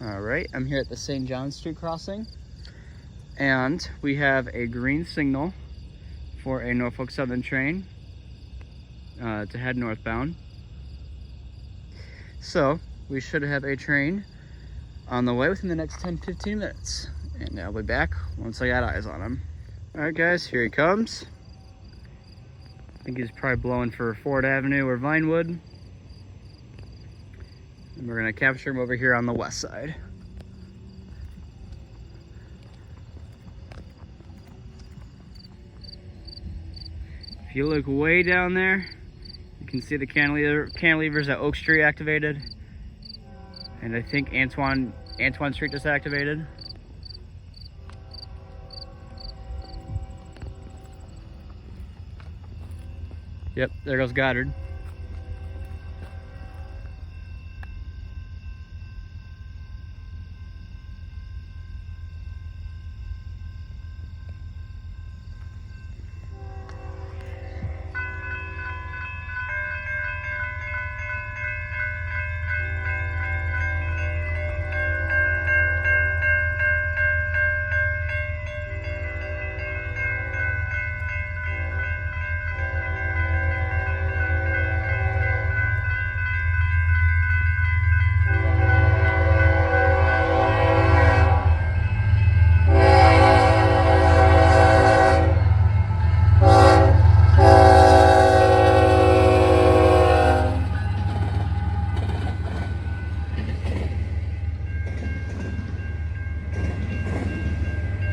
All right, I'm here at the St. John Street crossing, and we have a green signal for a Norfolk Southern train to head northbound. So we should have a train on the way within the next 10-15 minutes, and I'll be back once I got eyes on him. All right, guys, here he comes. I think he's probably blowing for Ford Avenue or Vinewood. And we're gonna capture him over here on the west side. If you look way down there, you can see the cantilevers at Oak Street activated. And I think Antoine Street just activated. Yep, there goes Goddard.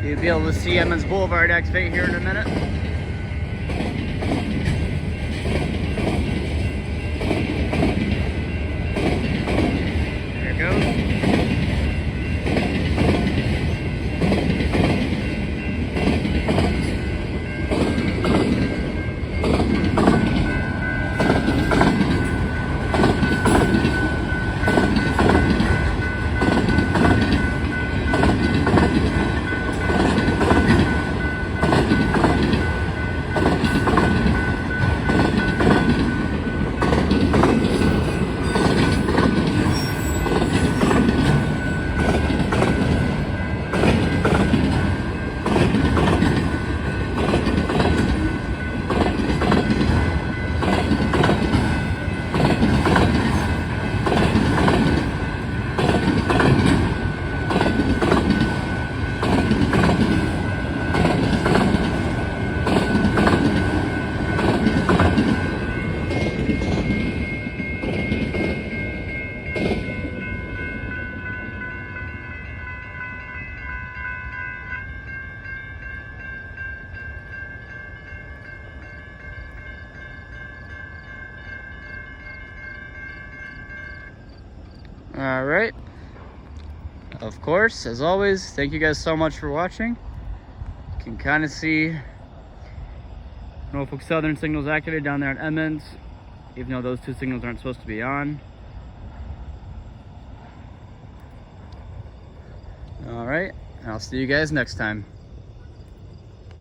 You'll be able to see Emmons Boulevard activate here in a minute. There it goes. All right, of course, as always, thank you guys so much for watching. You can kind of see Norfolk Southern signals activated down there at Emmons, even though those two signals aren't supposed to be on. All right, I'll see you guys next time.